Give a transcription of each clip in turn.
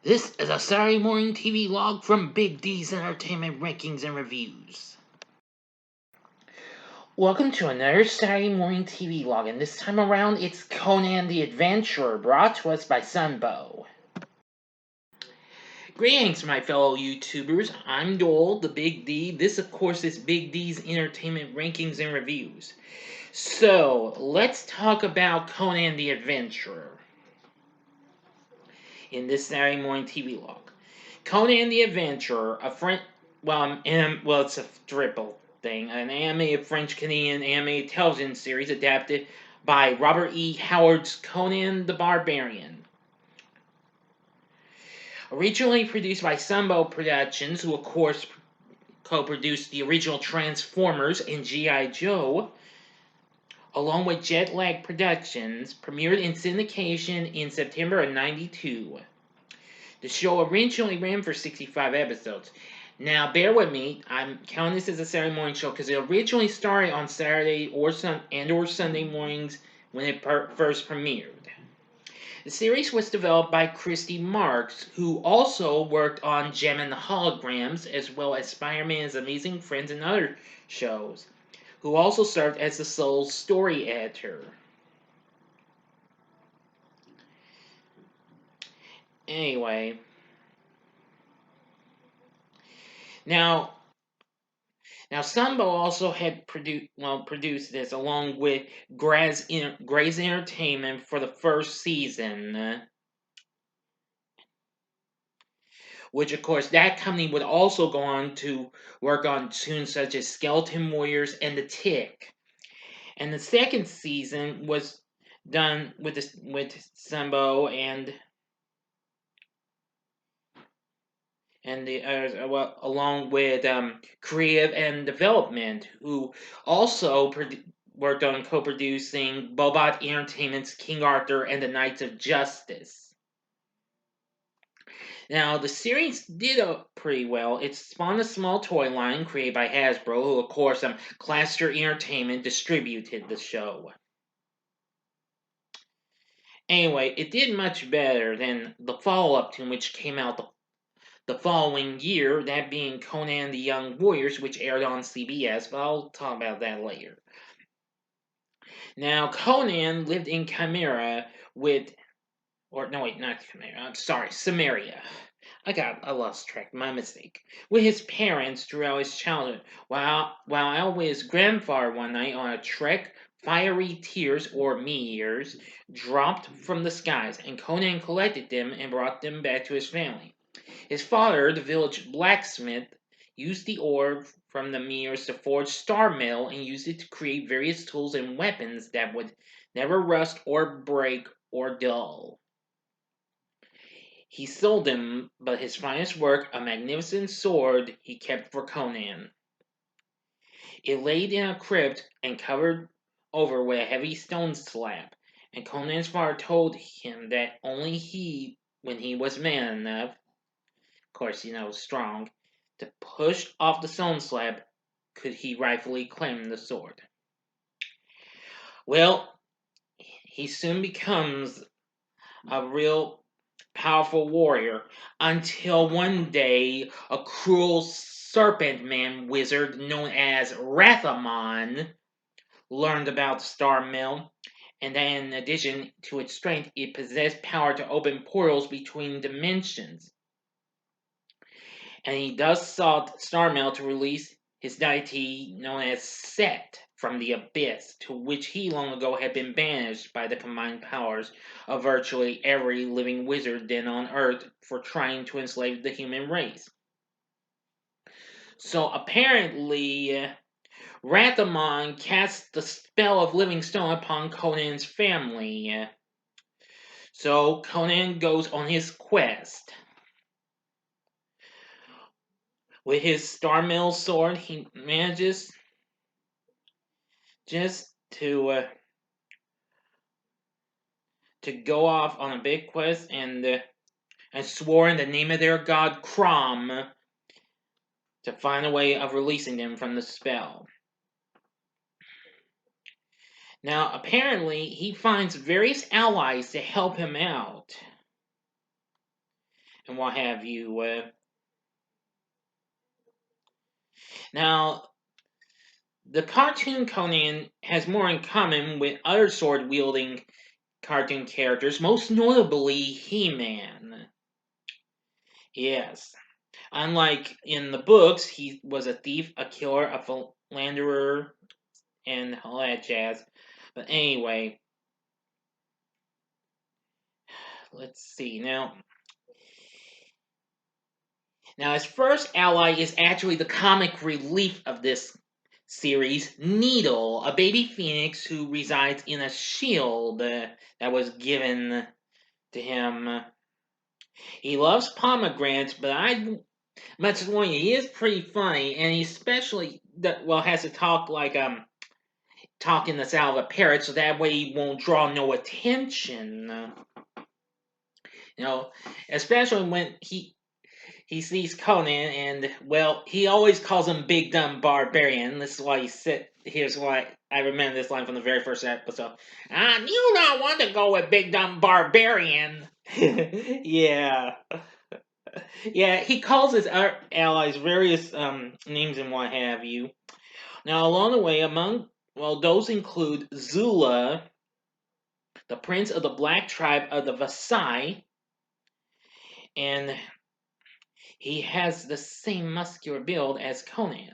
This is a Saturday Morning TV log from Big D's Entertainment Rankings and Reviews. Welcome to another Saturday Morning TV log, and this time around it's Conan the Adventurer, brought to us by Sunbow. Greetings, my fellow YouTubers. I'm Dole, the Big D. This, of course, is Big D's Entertainment Rankings and Reviews. So, let's talk about Conan the Adventurer in this Saturday Morning TV log. Conan the Adventurer, it's a triple thing, an animated French-Canadian animated television series adapted by Robert E. Howard's Conan the Barbarian. Originally produced by Sunbow Productions, who of course co-produced the original Transformers and G.I. Joe, along with Jetlag Productions, premiered in syndication in September of '92. The show originally ran for 65 episodes. Now, bear with me. I'm counting this as a Saturday morning show because it originally started on Saturday or Sunday mornings when it first premiered. The series was developed by Christy Marks, who also worked on Gem and the Holograms, as well as Spider-Man's Amazing Friends and other shows, who also served as the sole story editor. Anyway, now Sunbow also had produced this along with Gray's Entertainment for the first season, which of course that company would also go on to work on tunes such as Skeleton Warriors and The Tick. And the second season was done with Sunbow and along with Creative and Development, who also worked on co-producing Bobot Entertainment's King Arthur and the Knights of Justice. Now, the series did pretty well. It spawned a small toy line created by Hasbro, who, of course, Cluster Entertainment distributed the show. Anyway, it did much better than the follow-up to which came out the following year, that being Conan the Young Warriors, which aired on CBS, but I'll talk about that later. Now, Conan lived in Samaria. I lost track, my mistake. With his parents throughout his childhood, while out with his grandfather one night on a trek, fiery tears, or meteors, dropped from the skies, and Conan collected them and brought them back to his family. His father, the village blacksmith, used the ore from the meteors to forge star metal and used it to create various tools and weapons that would never rust or break or dull. He sold them, but his finest work, a magnificent sword, he kept for Conan. It laid in a crypt and covered over with a heavy stone slab, and Conan's father told him that only he, when he was man enough, of course, strong, to push off the stone slab, could he rightfully claim the sword. Well, he soon becomes a real powerful warrior until one day a cruel serpent man wizard known as Wrath-Amon learned about the star mill, and that in addition to its strength, it possessed power to open portals between dimensions. And he thus sought Star Mill to release his deity known as Set from the abyss, to which he long ago had been banished by the combined powers of virtually every living wizard then on Earth for trying to enslave the human race. So apparently, Wrath-Amon cast the spell of Living Stone upon Conan's family. So Conan goes on his quest. With his Star Mill sword, he manages just to go off on a big quest and swore in the name of their god Crom to find a way of releasing them from the spell. Now, apparently, he finds various allies to help him out. and what have you. Now, the cartoon Conan has more in common with other sword wielding cartoon characters, most notably He-Man. Yes. Unlike in the books, he was a thief, a killer, a philanderer, and all that jazz. But anyway, let's see. Now his first ally is actually the comic relief of this series, Needle, a baby phoenix who resides in a shield that was given to him. He loves pomegranates, but much as one, he is pretty funny, and he especially has to talk like talking the sound of a parrot, so that way he won't draw no attention. You know, especially when he sees Conan, and well, he always calls him Big Dumb Barbarian. This is why he said. Here's why I remember this line from the very first episode. You don't want to go with Big Dumb Barbarian. Yeah. Yeah, he calls his allies various names and what have you. Now, along the way, those include Zula, the prince of the black tribe of the Vasai, and he has the same muscular build as Conan.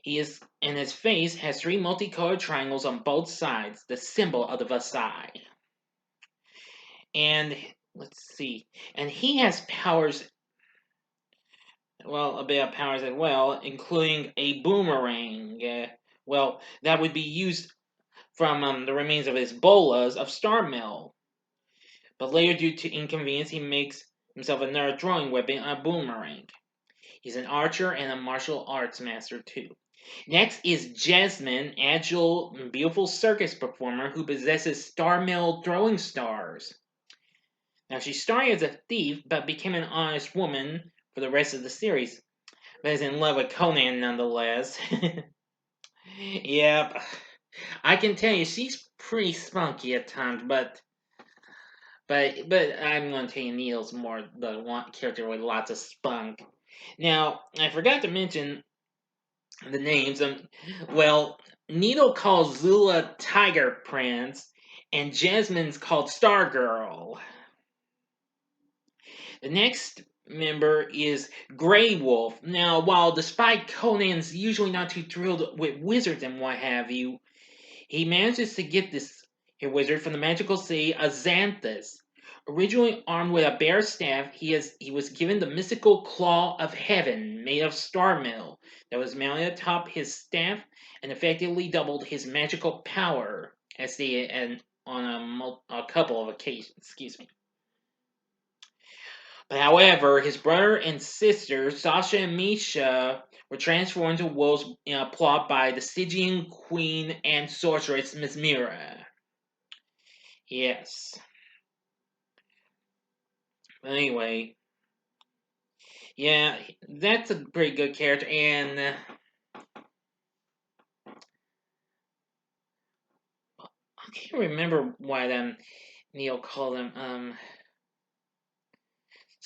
And his face has three multicolored triangles on both sides, the symbol of the Vasai. And let's see, and he has powers. Well, a bit of powers as well, including a boomerang. That would be used from the remains of his bolas of star mill. But later, due to inconvenience, he makes himself another throwing weapon, a boomerang. He's an archer and a martial arts master too. Next is Jasmine, agile, beautiful circus performer who possesses star mill throwing stars. Now, she started as a thief, but became an honest woman for the rest of the series. But is in love with Conan nonetheless. Yep. I can tell you, she's pretty spunky at times, but I'm going to tell you Neil's more the one character with lots of spunk. Now, I forgot to mention the names. Needle calls Zula Tiger Prince, and Jasmine's called Star Girl. The next member is Grey Wolf. Now, while despite Conan's usually not too thrilled with wizards and what have you, he manages to get this wizard from the magical city of Xanthus. Originally armed with a bear staff, he was given the mystical claw of heaven, made of star metal, that was mounted atop his staff and effectively doubled his magical power, as stated on a couple of occasions. Excuse me. But however, his brother and sister, Sasha and Misha, were transformed into wolves in a plot by the Stygian queen and sorceress Mesmera. Yes. But anyway, yeah, that's a pretty good character, and I can't remember what Neil called him.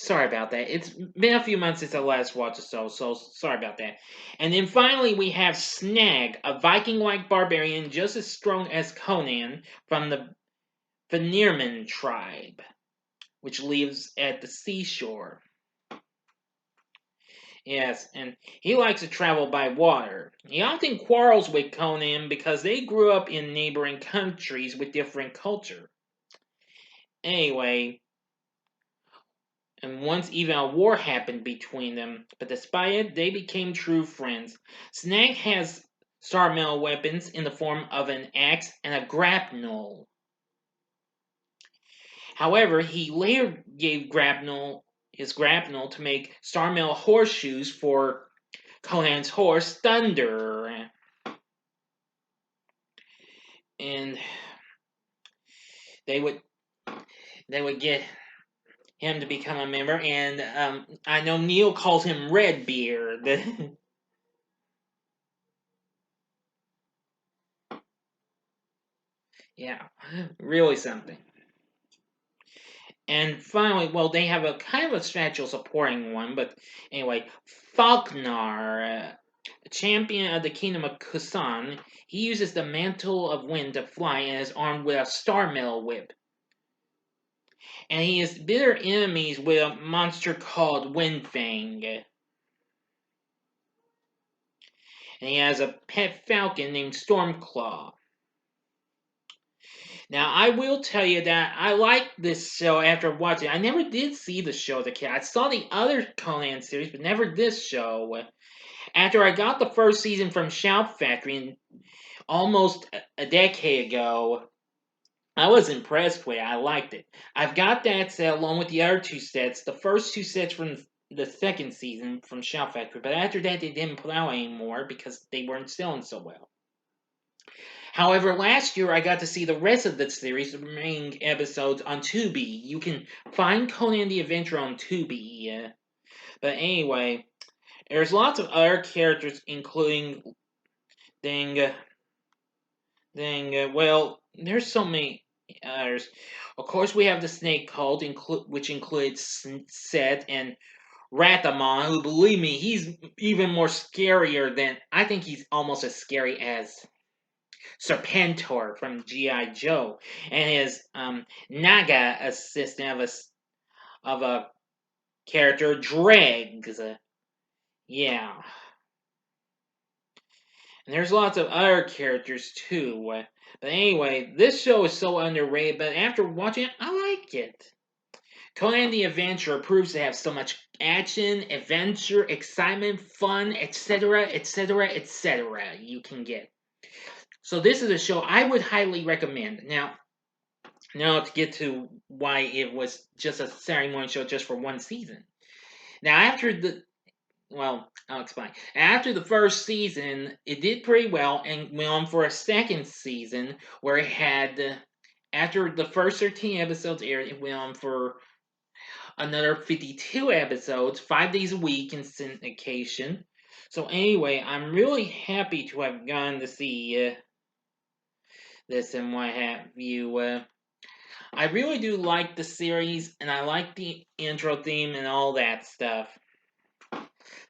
Sorry about that. It's been a few months since I last watched the show, so sorry about that. And then finally, we have Snag, a Viking-like barbarian just as strong as Conan from the Vanirman tribe, which lives at the seashore. Yes, and he likes to travel by water. He often quarrels with Conan because they grew up in neighboring countries with different culture. Anyway, and once even a war happened between them, but despite it, they became true friends. Snag has star metal weapons in the form of an axe and a grapnel. However, he later gave his grapnel to make star metal horseshoes for Conan's horse, Thunder. And they would get him to become a member, and I know Neil calls him Redbeard. Yeah, really something. And finally, well, they have a kind of a special supporting one, but anyway, Falknar, a champion of the kingdom of Kusan, he uses the mantle of wind to fly and is armed with a star metal whip. And he is bitter enemies with a monster called Windfang. And he has a pet falcon named Stormclaw. Now, I will tell you that I like this show after watching. I never did see the show as a kid. I saw the other Conan series, but never this show. After I got the first season from Shout Factory almost a decade ago, I was impressed with it. I liked it. I've got that set along with the other two sets. The first two sets from the second season from Shout Factory, but after that they didn't put out anymore because they weren't selling so well. However, last year I got to see the rest of the series, the remaining episodes on Tubi. You can find Conan the Adventurer on Tubi. But anyway, there's lots of other characters, including well, there's so many others. Of course, we have the Snake Cult, which includes Set and Wrath-Amon, who, believe me, he's even more scarier than, I think he's almost as scary as Serpentor from G.I. Joe, and his Naga assistant of a character, Dregs. Yeah. And there's lots of other characters too. But anyway, this show is so underrated, but after watching it, I like it. Conan the Adventurer proves to have so much action, adventure, excitement, fun, etc., etc., etc. you can get. So this is a show I would highly recommend. Now to get to why it was just a Saturday morning show just for one season. Now I'll explain. After the first season, it did pretty well and went on for a second season where it had, after the first 13 episodes aired, it went on for another 52 episodes, 5 days a week in syndication. So anyway, I'm really happy to have gone to see this and what have you. I really do like the series, and I like the intro theme and all that stuff.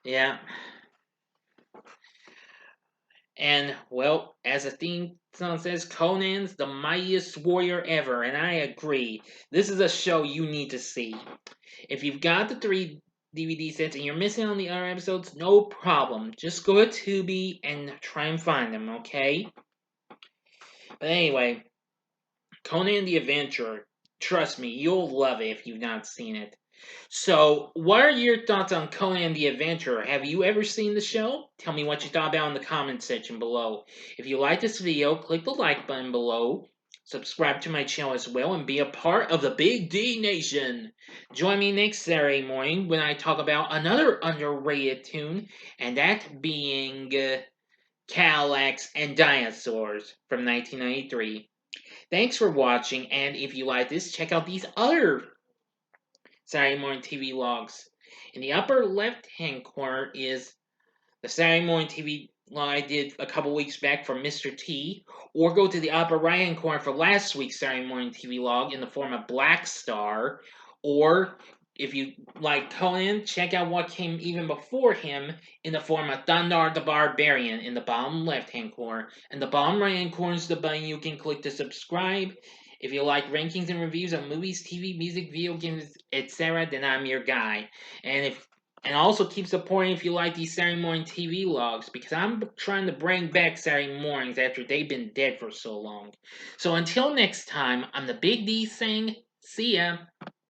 Yeah. And, well, as the theme song says, Conan's the mightiest warrior ever, and I agree. This is a show you need to see. If you've got the 3 DVD sets and you're missing on the other episodes, no problem. Just go to Tubi and try and find them, okay? But anyway, Conan the Adventurer. Trust me, you'll love it if you've not seen it. So, what are your thoughts on Conan the Adventurer? Have you ever seen the show? Tell me what you thought about in the comment section below. If you like this video, click the like button below. Subscribe to my channel as well and be a part of the Big D Nation. Join me next Saturday morning when I talk about another underrated tune, and that being Cadillacs and Dinosaurs from 1993. Thanks for watching, and if you like this, check out these other Saturday Morning TV logs. In the upper left-hand corner is the Saturday Morning TV log I did a couple weeks back for Mr. T, or go to the upper right-hand corner for last week's Saturday Morning TV log in the form of Black Star, or if you like Conan, check out what came even before him in the form of Thundar the Barbarian in the bottom left-hand corner. And the bottom right-hand corner is the button you can click to subscribe. If you like rankings and reviews of movies, TV, music, video games, etc., then I'm your guy. And also keep supporting if you like these Saturday morning TV logs, because I'm trying to bring back Saturday mornings after they've been dead for so long. So until next time, I'm the Big D saying, see ya.